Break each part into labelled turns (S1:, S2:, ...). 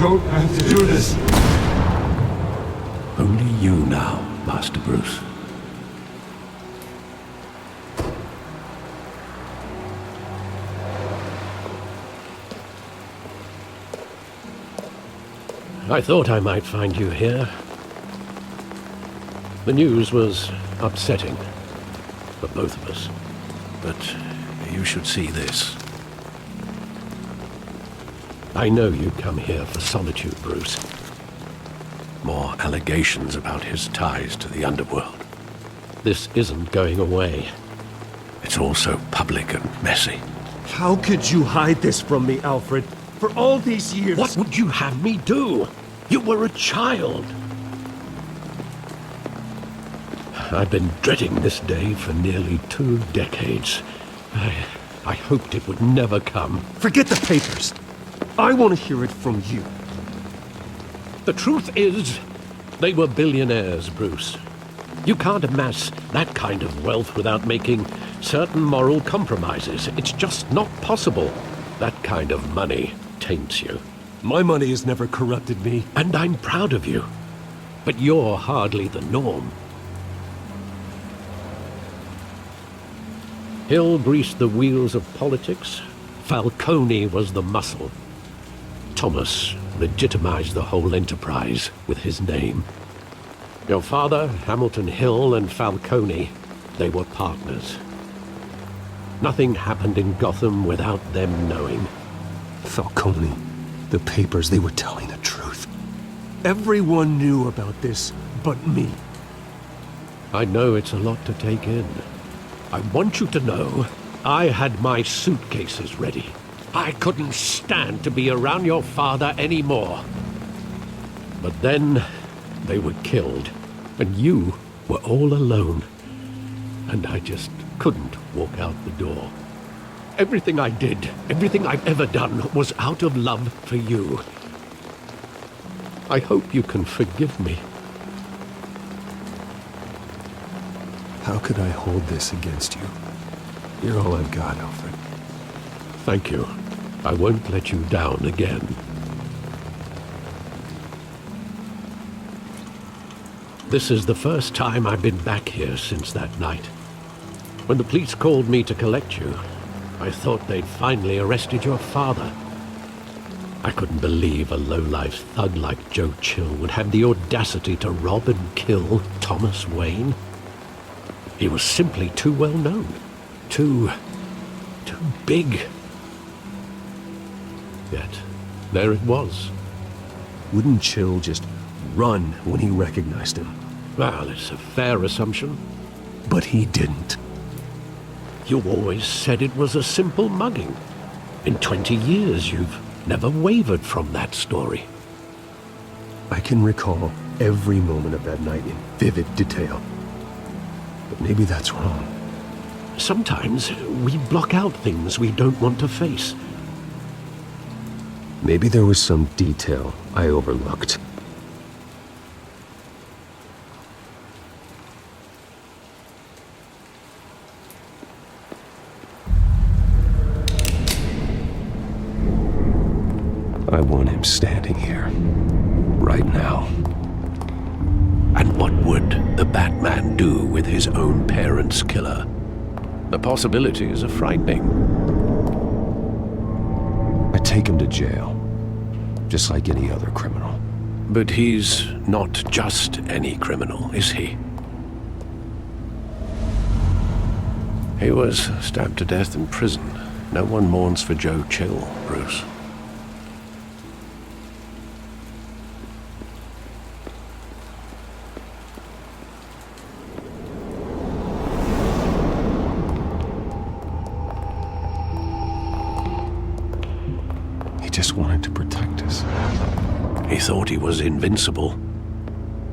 S1: don't have to do this.
S2: Only you now, Master Bruce. I thought I might find you here. The news was upsetting for both of us. But you should see this. I know you come here for solitude, Bruce. More allegations about his ties to the underworld. This isn't going away. It's all so public and messy.
S3: How could you hide this from me, Alfred? For all these years...
S2: What would you have me do? You were a child. I've been dreading this day for nearly 2 decades. I hoped it would never come.
S3: Forget the papers. I want to hear it from you.
S2: The truth is, they were billionaires, Bruce. You can't amass that kind of wealth without making certain moral compromises. It's just not possible. That kind of money taints you.
S3: My money has never corrupted me.
S2: And I'm proud of you. But you're hardly the norm. Hill greased the wheels of politics. Falcone was the muscle. Thomas legitimized the whole enterprise with his name. Your father, Hamilton Hill, and Falcone, they were partners. Nothing happened in Gotham without them knowing.
S3: Falcone, the papers, they were telling the truth. Everyone knew about this but me.
S2: I know it's a lot to take in. I want you to know, I had my suitcases ready. I couldn't stand to be around your father anymore. But then, they were killed, and you were all alone. And I just couldn't walk out the door. Everything I did, everything I've ever done, was out of love for you. I hope you can forgive me.
S3: How could I hold this against you? You're all I've got, Alfred.
S2: Thank you. I won't let you down again. This is the first time I've been back here since that night. When the police called me to collect you, I thought they'd finally arrested your father. I couldn't believe a low-life thug like Joe Chill would have the audacity to rob and kill Thomas Wayne. He was simply too well known. Too big. Yet, there it was.
S3: Wouldn't Chill just run when he recognized him?
S2: Well, it's a fair assumption.
S3: But he didn't.
S2: You always said it was a simple mugging. In 20 years, you've never wavered from that story.
S3: I can recall every moment of that night in vivid detail. But maybe that's wrong.
S2: Sometimes we block out things we don't want to face.
S3: Maybe there was some detail I overlooked. I want him standing here, right now.
S2: And what would the Batman do with his own parents' killer? The possibilities are frightening.
S3: I take him to jail, just like any other criminal.
S2: But he's not just any criminal, is he? He was stabbed to death in prison. No one mourns for Joe Chill, Bruce.
S3: Just wanted to protect us.
S2: He thought he was invincible.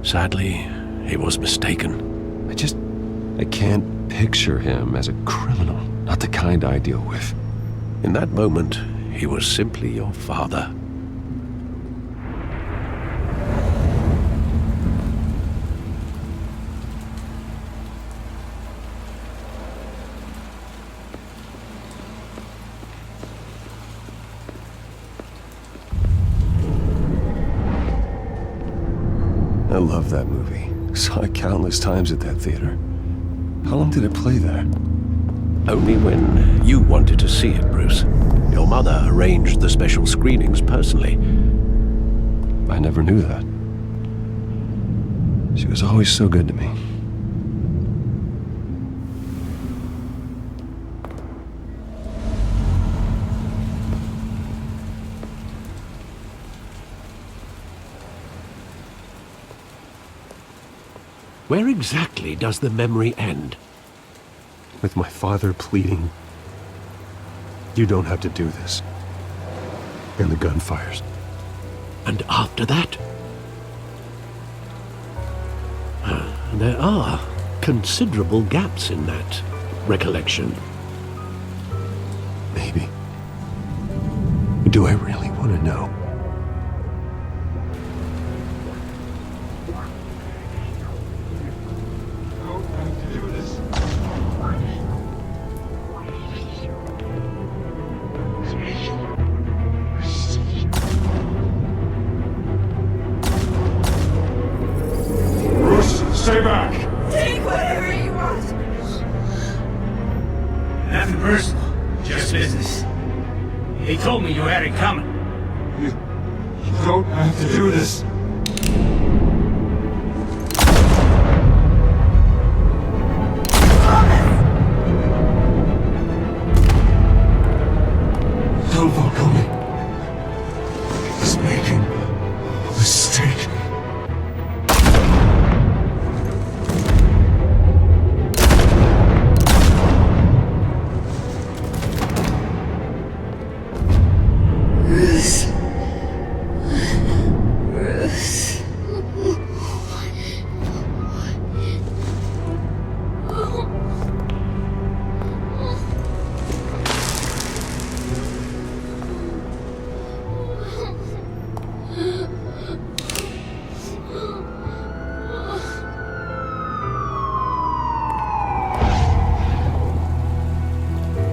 S2: Sadly, he was mistaken.
S3: I can't picture him as a criminal. Not the kind I deal with.
S2: In that moment, he was simply your father.
S3: love that movie. Saw it countless times at that theater. How long did it play there?
S2: Only when you wanted to see it, Bruce. Your mother arranged the special screenings personally.
S3: I never knew that. She was always so good to me.
S2: Where exactly does the memory end?
S3: With my father pleading, "You don't have to do this." And the gun fires.
S2: And after that? There are considerable gaps in that recollection.
S3: Maybe. Do I really want to know?
S1: Stay back!
S4: Take whatever you want!
S1: Nothing personal, just business. He told me you had it coming. You don't have to do this. Tell Falcone he's making a mistake.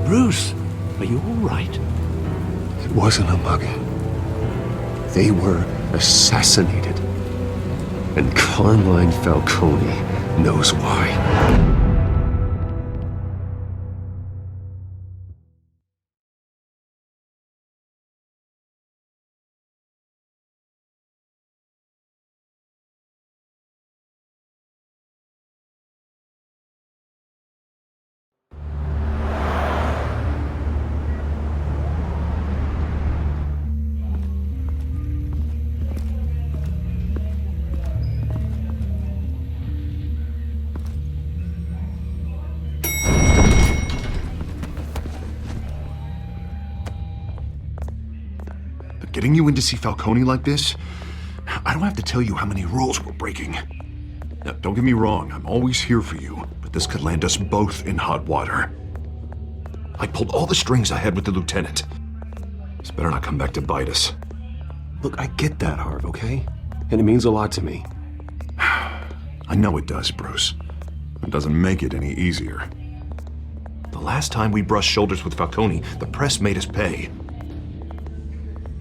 S2: Bruce, are you all right?
S3: It wasn't a mugging. They were assassinated. And Carmine Falcone knows why.
S5: Getting you in to see Falcone like this, I don't have to tell you how many rules we're breaking. Now, don't get me wrong, I'm always here for you, but this could land us both in hot water. I pulled all the strings I had with the lieutenant. This better not come back to bite us.
S3: Look, I get that, Harv, okay? And it means a lot to me.
S5: I know it does, Bruce. It doesn't make it any easier. The last time we brushed shoulders with Falcone, the press made us pay.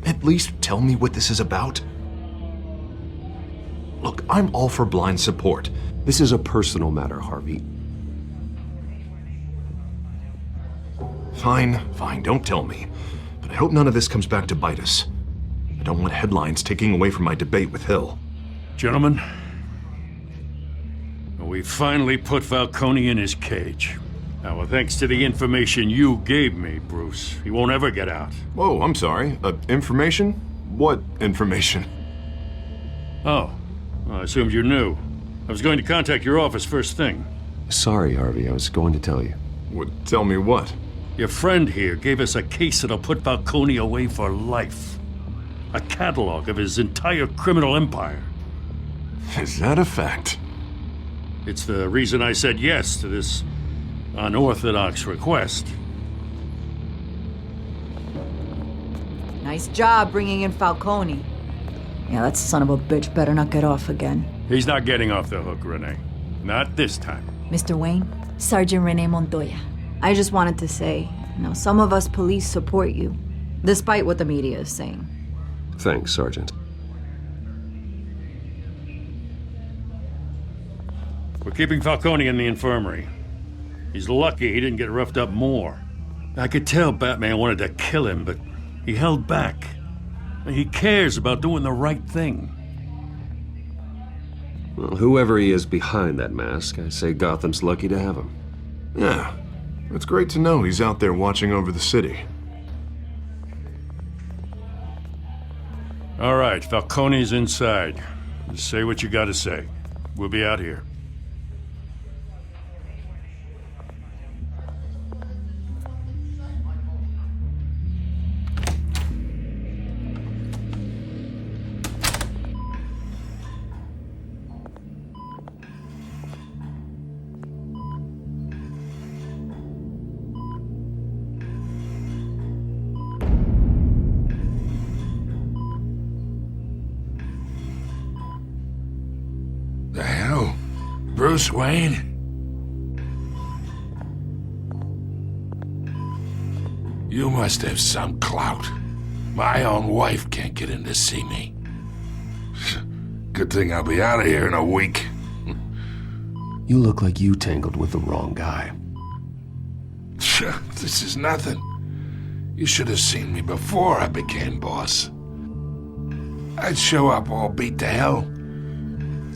S5: At least tell me what this is about. Look, I'm all for blind support.
S3: This is a personal matter, Harvey.
S5: Fine, don't tell me. But I hope none of this comes back to bite us. I don't want headlines taking away from my debate with Hill.
S1: Gentlemen, we finally put Falcone in his cage. Now, thanks to the information you gave me, Bruce, he won't ever get out.
S5: Whoa, I'm sorry. Information? What information?
S1: Oh, well, I assumed you knew. I was going to contact your office first thing.
S3: Sorry, Harvey, I was going to tell you.
S5: Tell me what?
S1: Your friend here gave us a case that'll put Falcone away for life. A catalog of his entire criminal empire.
S5: Is that a fact?
S1: It's the reason I said yes to this unorthodox request.
S4: Nice job bringing in Falcone. Yeah, that son of a bitch better not get off again.
S1: He's not getting off the hook, Renee. Not this time.
S4: Mr. Wayne, Sergeant Renee Montoya. I just wanted to say, some of us police support you, despite what the media is saying.
S3: Thanks, Sergeant.
S6: We're keeping Falcone in the infirmary. He's lucky he didn't get roughed up more. I could tell Batman wanted to kill him, but he held back. He cares about doing the right thing.
S7: Well, whoever he is behind that mask, I say Gotham's lucky to have him.
S5: Yeah, it's great to know he's out there watching over the city.
S6: All right, Falcone's inside. Just say what you gotta say. We'll be out here.
S8: The hell? Bruce Wayne? You must have some clout. My own wife can't get in to see me. Good thing I'll be out of here in a week.
S3: You look like you tangled with the wrong guy.
S8: This is nothing. You should have seen me before I became boss. I'd show up all beat to hell.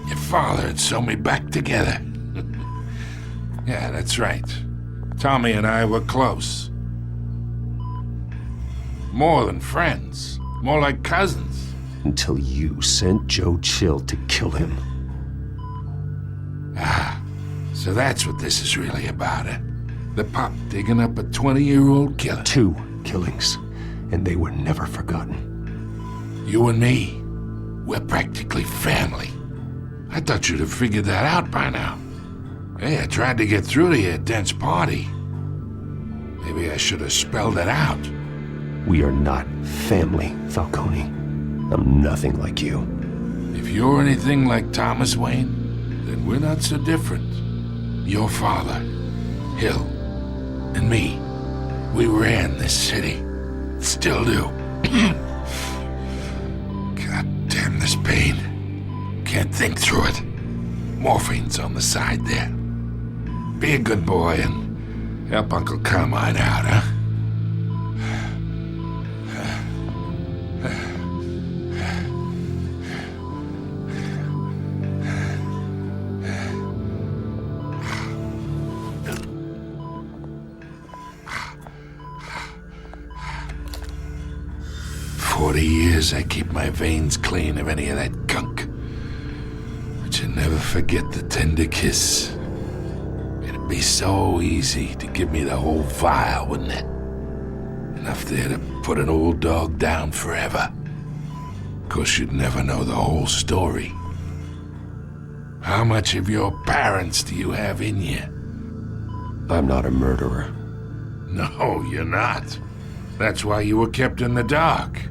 S8: Your father had sewn me back together. Yeah, that's right. Tommy and I were close. More than friends. More like cousins.
S3: Until you sent Joe Chill to kill him.
S8: Ah, so that's what this is really about, eh? The pup digging up a 20-year-old killer.
S3: 2 killings, and they were never forgotten.
S8: You and me, we're practically family. I thought you'd have figured that out by now. Hey, I tried to get through to your dense party. Maybe I should have spelled it out.
S3: We are not family, Falcone. I'm nothing like you.
S8: If you're anything like Thomas Wayne, then we're not so different. Your father, Hill, and me, we ran this city. Still do. God damn this pain. Can't think through it. Morphine's on the side there. Be a good boy and help Uncle Carmine out, huh? 40 years I keep my veins clean of any of that gunk. But you never forget the tender kiss. It'd be so easy to give me the whole vial, wouldn't it? Enough there to put an old dog down forever. Of course, you'd never know the whole story. How much of your parents do you have in you?
S3: I'm not a murderer.
S8: No, you're not. That's why you were kept in the dark.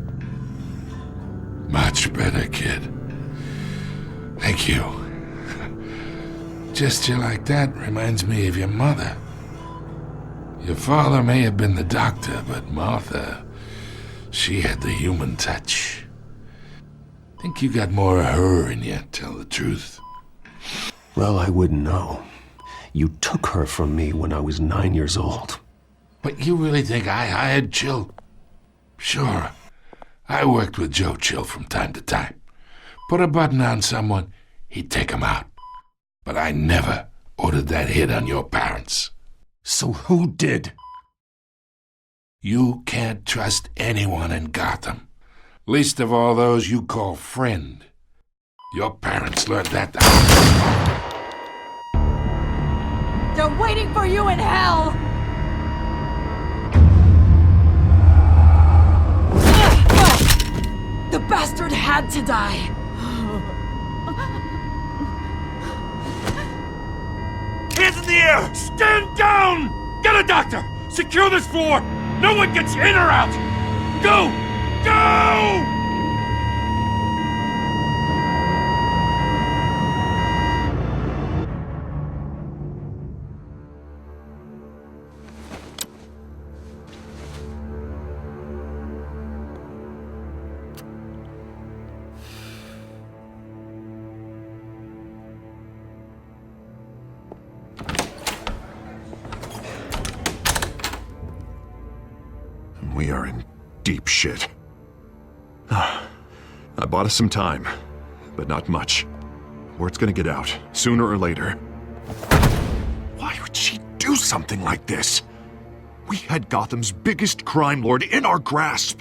S8: Much better, kid. Thank you. Gesture like that reminds me of your mother. Your father may have been the doctor, but Martha, she had the human touch. Think you got more of her in you, tell the truth.
S3: Well, I wouldn't know. You took her from me when I was 9 years old.
S8: But you really think I hired Chill? Sure. I worked with Joe Chill from time to time. Put a button on someone, he'd take him out. But I never ordered that hit on your parents.
S3: So who did?
S8: You can't trust anyone in Gotham. Least of all those you call friend. Your parents learned that.
S4: They're waiting for you in hell! The bastard had to die.
S6: Hands in the air! Stand down! Get a doctor! Secure this floor! No one gets in or out! Go! Go!
S5: we are in deep shit. I bought us some time, but not much. Word's gonna get out, sooner or later. Why would she do something like this? We had Gotham's biggest crime lord in our grasp.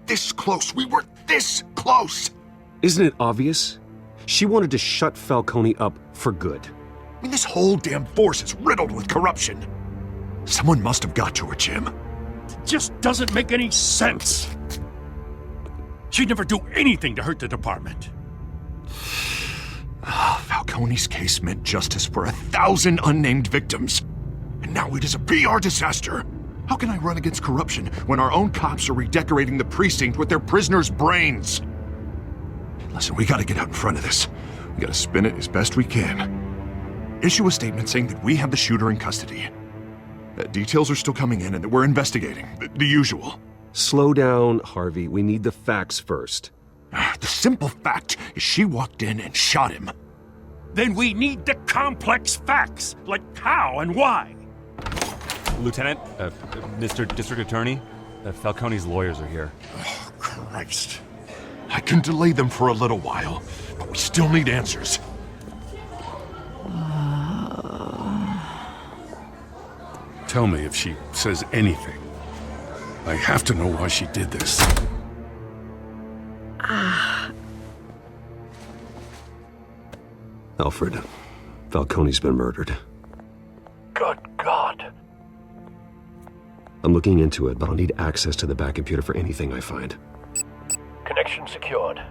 S5: This close, we were this close!
S3: Isn't it obvious? She wanted to shut Falcone up for good.
S5: I mean, this whole damn force is riddled with corruption. Someone must have got to her, Jim.
S6: It just doesn't make any sense. She'd never do anything to hurt the department.
S5: Falcone's case meant justice for 1,000 unnamed victims. And now it is a PR disaster. How can I run against corruption when our own cops are redecorating the precinct with their prisoners' brains? Listen, we gotta get out in front of this. We gotta spin it as best we can. Issue a statement saying that we have the shooter in custody. Details are still coming in and that we're investigating. The usual.
S3: Slow down, Harvey. We need the facts first.
S5: The simple fact is she walked in and shot him.
S6: Then we need the complex facts, like how and why.
S9: Lieutenant, Mr. District Attorney, Falcone's lawyers are here.
S5: Oh, Christ. I can delay them for a little while, but we still need answers.
S6: Tell me if she says anything. I have to know why she did this.
S3: Alfred, Falcone's been murdered.
S2: Good God.
S3: I'm looking into it, but I'll need access to the back computer for anything I find.
S2: Connection secured.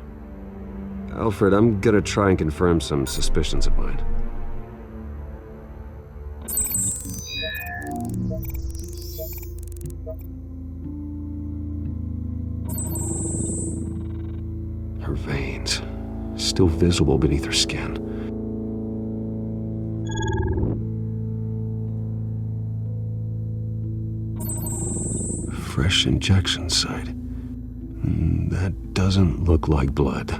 S3: Alfred, I'm gonna try and confirm some suspicions of mine. Her veins, still visible beneath her skin. Fresh injection site. That doesn't look like blood.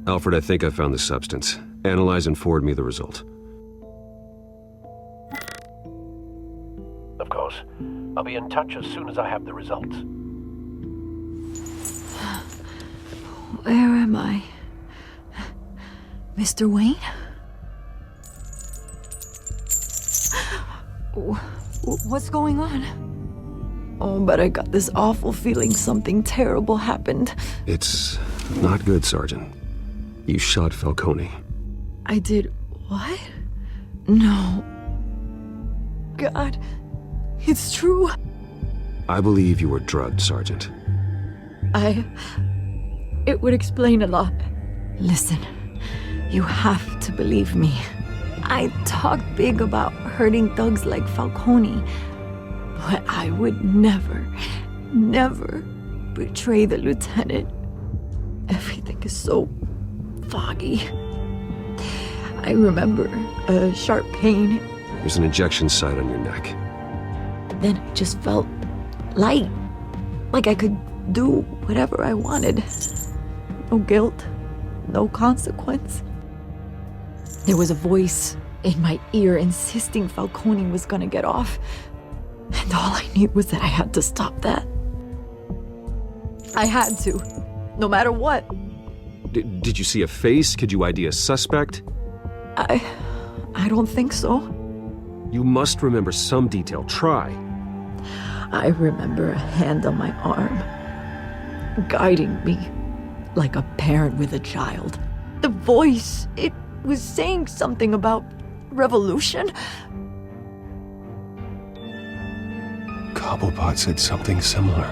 S3: Alfred, I think I found the substance. Analyze and forward me the result.
S2: Of course. I'll be in touch as soon as I have the results.
S4: Where am I? Mr. Wayne? What's going on? Oh, but I got this awful feeling something terrible happened.
S3: It's not good, Sergeant. You shot Falcone.
S4: I did what? No. God, it's true.
S3: I believe you were drugged, Sergeant.
S4: It would explain a lot. Listen, you have to believe me. I talk big about hurting thugs like Falcone, but I would never betray the lieutenant. Everything is so foggy. I remember a sharp pain.
S3: There's an injection site on your neck.
S4: Then I just felt light, like I could do whatever I wanted. No guilt, no consequence. There was a voice in my ear insisting Falcone was gonna get off. And all I knew was that I had to stop that. I had to, no matter what.
S3: Did you see a face? Could you ID a suspect?
S4: I don't think so.
S3: You must remember some detail. Try.
S4: I remember a hand on my arm, guiding me like a parent with a child. The voice, it was saying something about revolution.
S3: Cobblepot said something similar.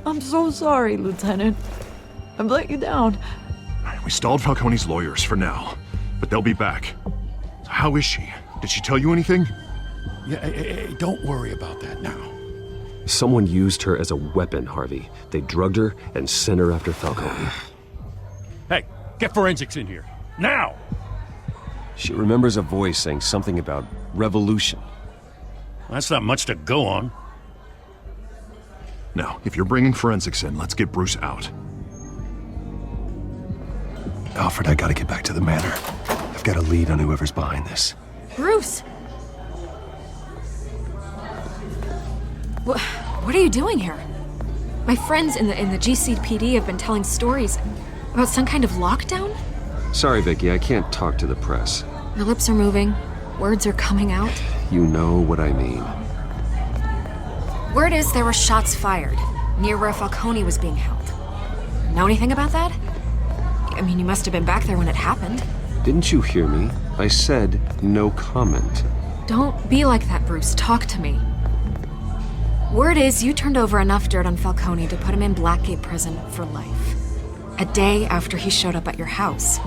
S4: I'm so sorry, Lieutenant. I've let you down.
S5: We stalled Falcone's lawyers for now, but they'll be back. How is she? Did she tell you anything?
S6: Yeah, don't worry about that now.
S3: Someone used her as a weapon, Harvey. They drugged her and sent her after Falcone.
S6: Hey, get forensics in here. Now!
S3: She remembers a voice saying something about revolution.
S6: That's not much to go on.
S5: Now, if you're bringing forensics in, let's get Bruce out.
S3: Alfred, I gotta get back to the manor. I've got a lead on whoever's behind this.
S10: Bruce! What are you doing here? My friends in the GCPD have been telling stories about some kind of lockdown?
S7: Sorry, Vicky, I can't talk to the press.
S10: Your lips are moving. Words are coming out.
S7: You know what I mean.
S10: Word is there were shots fired near where Falcone was being held. Know anything about that? I mean, you must have been back there when it happened.
S7: Didn't you hear me? I said no comment.
S10: Don't be like that, Bruce. Talk to me. Word is you turned over enough dirt on Falcone to put him in Blackgate Prison for life. A day after he showed up at your house.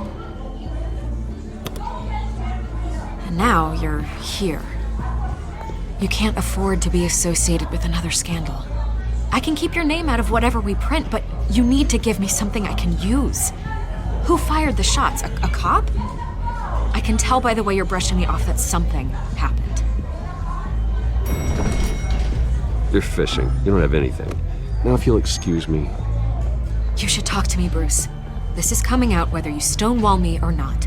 S10: And now you're here. You can't afford to be associated with another scandal. I can keep your name out of whatever we print, but you need to give me something I can use. Who fired the shots? A cop? I can tell by the way you're brushing me off that something happened.
S7: You're fishing. You don't have anything. Now if you'll excuse me.
S10: You should talk to me, Bruce. This is coming out whether you stonewall me or not.